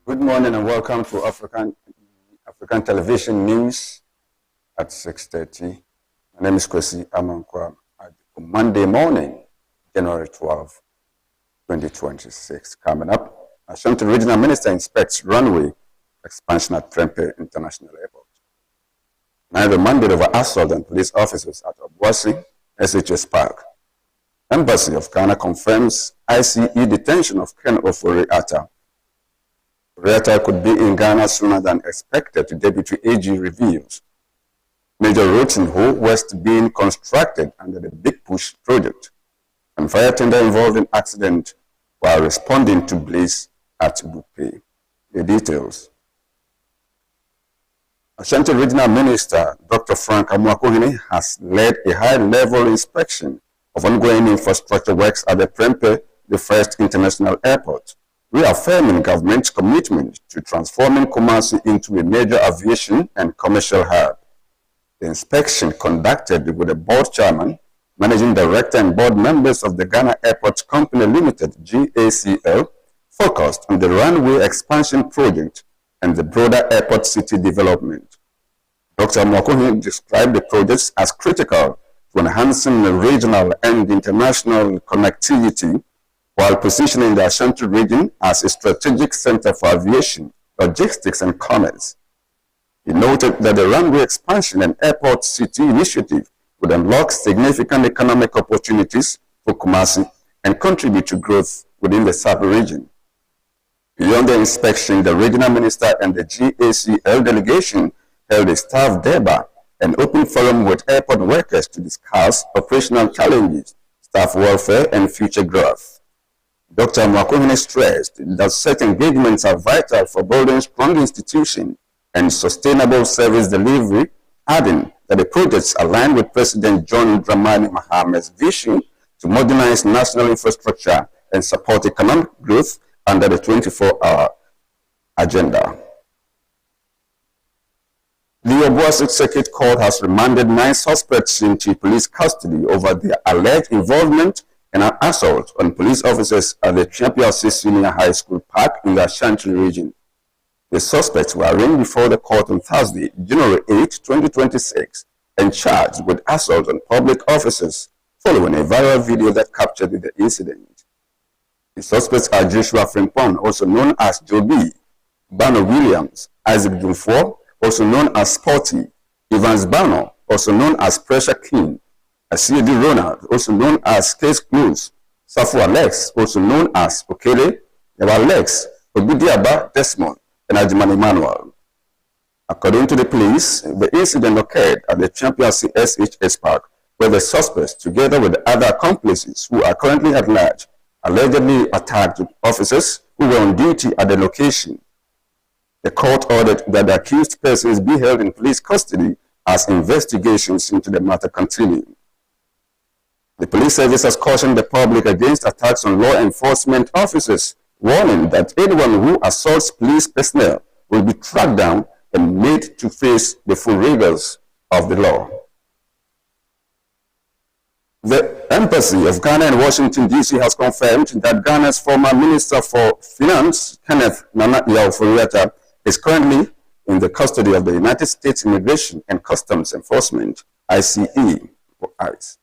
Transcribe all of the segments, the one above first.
Good morning and welcome to African Television News at 6:30. My name is Kwesi Amankwa. Monday morning, January 12, 2026. Coming up, Ashanti Regional Minister inspects runway expansion at Prempeh International Airport. Neither mandate over assault on police officers at Obuasi SHS Park. Embassy of Ghana confirms ICE detention of Ken Ofori-Atta. Ofori-Atta could be in Ghana sooner than expected, Deputy AG reveals. Major roads in Ho West being constructed under the Big Push project. And fire tender involved in accident while responding to blaze at Bupe. The details. Ashanti Regional Minister Dr. Frank Amwakohene has led a high-level inspection of ongoing infrastructure works at the Prempeh, the first international airport, reaffirming government's commitment to transforming Kumasi into a major aviation and commercial hub. The inspection, conducted with the board chairman, managing director and board members of the Ghana Airports Company Limited, GACL, focused on the runway expansion project and the broader airport city development. Dr. Mwakohi described the projects as critical to enhancing the regional and international connectivity while positioning the Ashanti region as a strategic center for aviation, logistics, and commerce. He noted that the runway expansion and airport city initiative would unlock significant economic opportunities for Kumasi and contribute to growth within the sub-region. Beyond the inspection, the regional minister and the GACL delegation held a staff deba, an open forum with airport workers to discuss operational challenges, staff welfare, and future growth. Dr. Mwakohene stressed that such engagements are vital for building strong institutions and sustainable service delivery, adding that the projects align with President John Dramani Maham's vision to modernize national infrastructure and support economic growth under the 24-hour agenda. The Obuasi Circuit Court has remanded 9 suspects into police custody over their alleged involvement in an assault on police officers at the Champions Senior High School Park in the Ashanti region. The suspects were arraigned before the court on Thursday, January 8, 2026, and charged with assault on public officers following a viral video that captured the incident. The suspects are Joshua Frimpong, also known as Joby, Bano Williams, Isaac Jumfor, also known as Sporty, Evans Bano, also known as Pressure King, Asiedi Ronald, also known as Case Close, Safu Alex, also known as Okele, Yawa Lex, Obidiaba Desmond, and Ajman Emmanuel. According to the police, the incident occurred at the Champions SHS Park, where the suspects, together with other accomplices who are currently at large, allegedly attacked officers who were on duty at the location. The court ordered that the accused persons be held in police custody as investigations into the matter continue. The police service has cautioned the public against attacks on law enforcement officers, warning that anyone who assaults police personnel will be tracked down and made to face the full rigors of the law. The Embassy of Ghana in Washington, D.C. has confirmed that Ghana's former Minister for Finance, Kenneth Nana Ofori-Atta, is currently in the custody of the United States Immigration and Customs Enforcement, ICE, or ICE.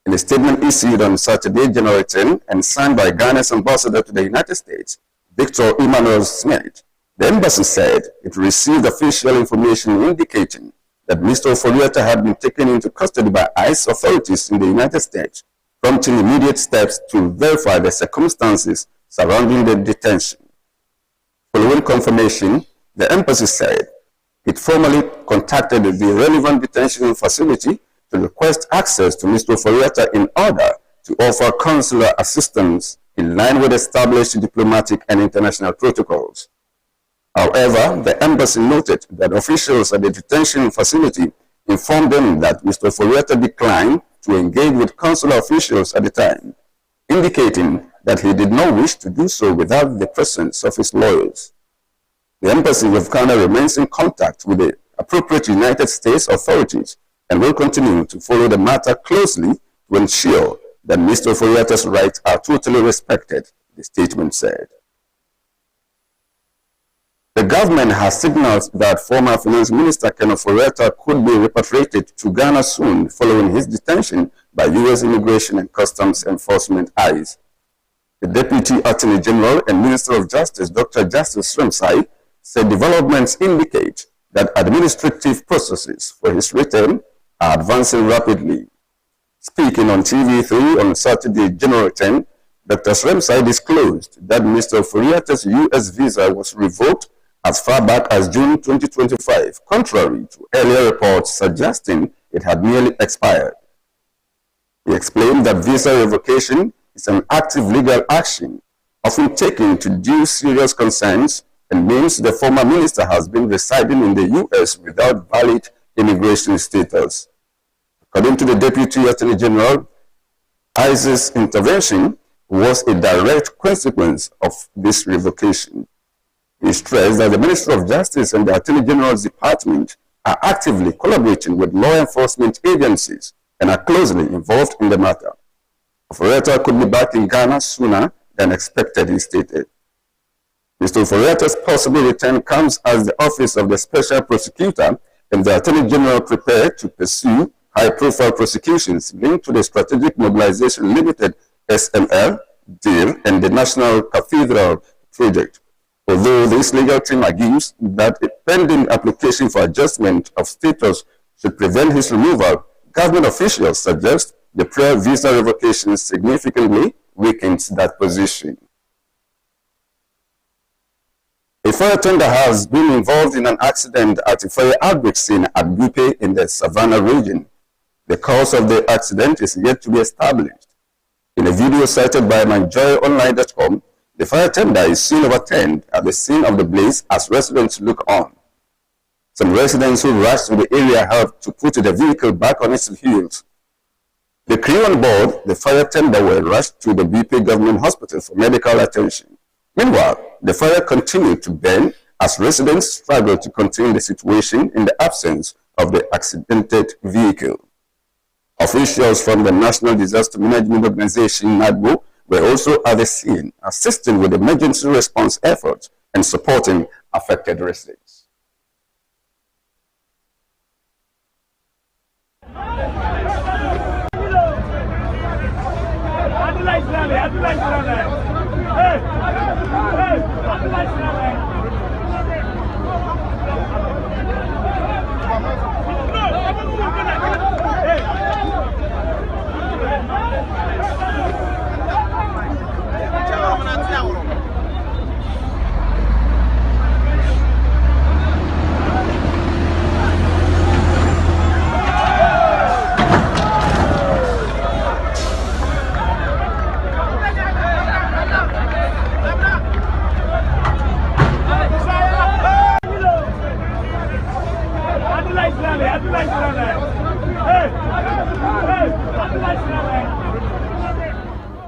In a statement issued on Saturday, January 10, and signed by Ghana's ambassador to the United States, Victor Emmanuel Smith, the embassy said it received official information indicating that Mr. Ofori-Atta had been taken into custody by ICE authorities in the United States, prompting immediate steps to verify the circumstances surrounding the detention. Following confirmation, the embassy said it formally contacted the relevant detention facility to request access to Mr. Ofori-Atta in order to offer consular assistance in line with established diplomatic and international protocols. However, the embassy noted that officials at the detention facility informed them that Mr. Ofori-Atta declined to engage with consular officials at the time, indicating that he did not wish to do so without the presence of his lawyers. The Embassy of Ghana remains in contact with the appropriate United States authorities and will continue to follow the matter closely to ensure that Mr. Ofori-Atta's rights are totally respected, the statement said. The government has signaled that former Finance Minister Kenneth Ofori-Atta could be repatriated to Ghana soon following his detention by U.S. Immigration and Customs Enforcement (ICE). The Deputy Attorney General and Minister of Justice, Dr. Justice Sremsai, said developments indicate that administrative processes for his return are advancing rapidly. Speaking on TV3 on Saturday, January 10, Dr. Sremsai disclosed that Mr. Ofori-Atta's U.S. visa was revoked as far back as June 2025, contrary to earlier reports suggesting it had nearly expired. He explained that visa revocation is an active legal action, often taken to due serious concerns, and means the former minister has been residing in the U.S. without valid immigration status. According to the Deputy Attorney General, ICE's intervention was a direct consequence of this revocation. He stressed that the Ministry of Justice and the Attorney General's Department are actively collaborating with law enforcement agencies and are closely involved in the matter. Ofori-Atta could be back in Ghana sooner than expected, he stated. Mr. Ofori-Atta's possible return comes as the Office of the Special Prosecutor and the Attorney General prepare to pursue high-profile prosecutions linked to the Strategic Mobilization Limited (SML) deal and the National Cathedral project. Although this legal team argues that a pending application for adjustment of status should prevent his removal, government officials suggest the prior visa revocation significantly weakens that position. A fire tender has been involved in an accident at a fire outbreak scene at Bupe in the Savannah region. The cause of the accident is yet to be established. In a video cited by myjoyonline.com, the fire tender is seen overturned at the scene of the blaze as residents look on. Some residents who rushed to the area helped to put the vehicle back on its wheels. The crew on board the fire tender were rushed to the BP Government Hospital for medical attention. Meanwhile, the fire continued to burn as residents struggled to contain the situation in the absence of the accidented vehicle. Officials from the National Disaster Management Organization, NADMO, were also at the scene, assisting with emergency response efforts and supporting affected residents.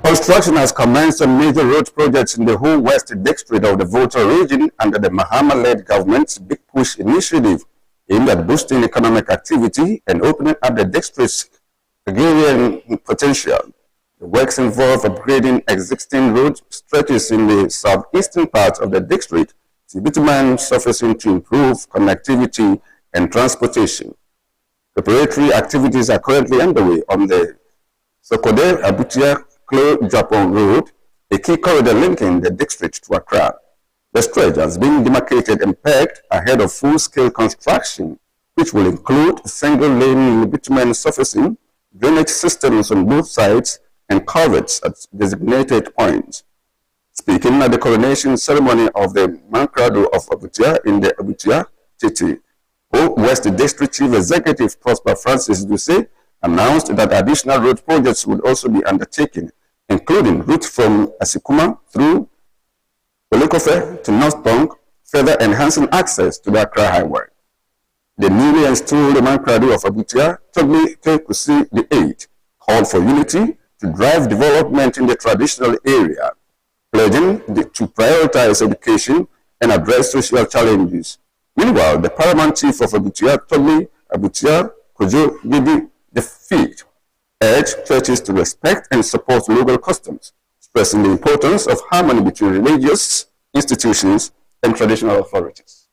Construction has commenced on major road projects in the whole West District of the Volta region under the Mahama-led government's Big Push initiative aimed at boosting economic activity and opening up the district's agrarian potential. The works involve upgrading existing road stretches in the southeastern part of the district to bitumen surfacing to improve connectivity and transportation. Preparatory activities are currently underway on the Sokode-Abutia Japan Road, a key corridor linking the district to Accra. The stretch has been demarcated and pegged ahead of full-scale construction, which will include single-lane bitumen surfacing, drainage systems on both sides, and culverts at designated points. Speaking at the coronation ceremony of the Mankrado of Abutia in the Abutia Titi, West District Chief Executive Prosper Francis Duse announced that additional road projects would also be undertaken, including routes from Asikuma through Olikofe to North Tongue, further enhancing access to the Accra Highway. The newly installed Mankrado of Abutia, Togli Kekusi the 8th, called for unity to drive development in the traditional area, pledging to prioritize education and address social challenges. Meanwhile, the paramount chief of Abutia, Togli Abutia Kojo Gidi the 5th, urged churches to respect and support local customs, stressing the importance of harmony between religious institutions and traditional authorities.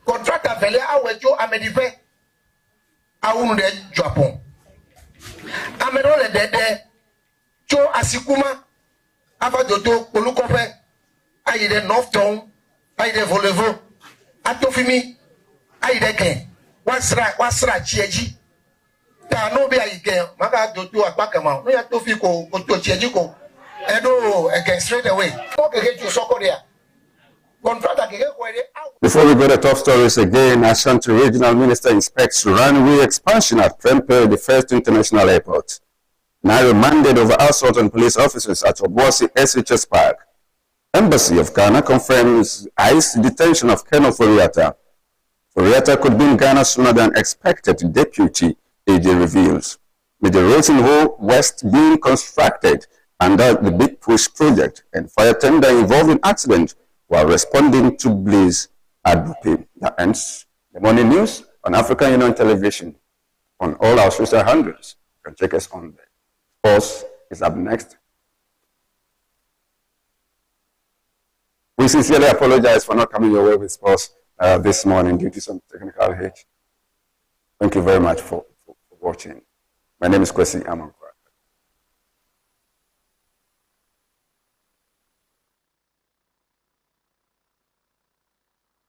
Contractor vele awejo amedive awunde Japan. Amerole dede jo asikuma avadodo polukofe ayide North Town ayide Volevo atofimi ayide ken wasra chieji ta no be ayige maka dodo apakama no ya tofi ko to chieji ko edo again straight away ko keke ju sokoria. Before we go to top stories again, Ashanti Regional Minister inspects runway expansion at Prempeh, the first international airport. Now remanded over assault on police officers at Obuasi SHS Park. Embassy of Ghana confirms ICE detention of Colonel Foriata. Foriata could be in Ghana sooner than expected, Deputy AJ reveals. With the roads in Ho West being constructed under the Big Push project and fire tender involving accident while responding to blaze at Bupe. That ends the morning news on African Union Television on all our social handles. You can check us on there. Sports is up next. We sincerely apologize for not coming your way with sports this morning due to some technical hitch. Thank you very much for watching. My name is Kwesi Amankwa.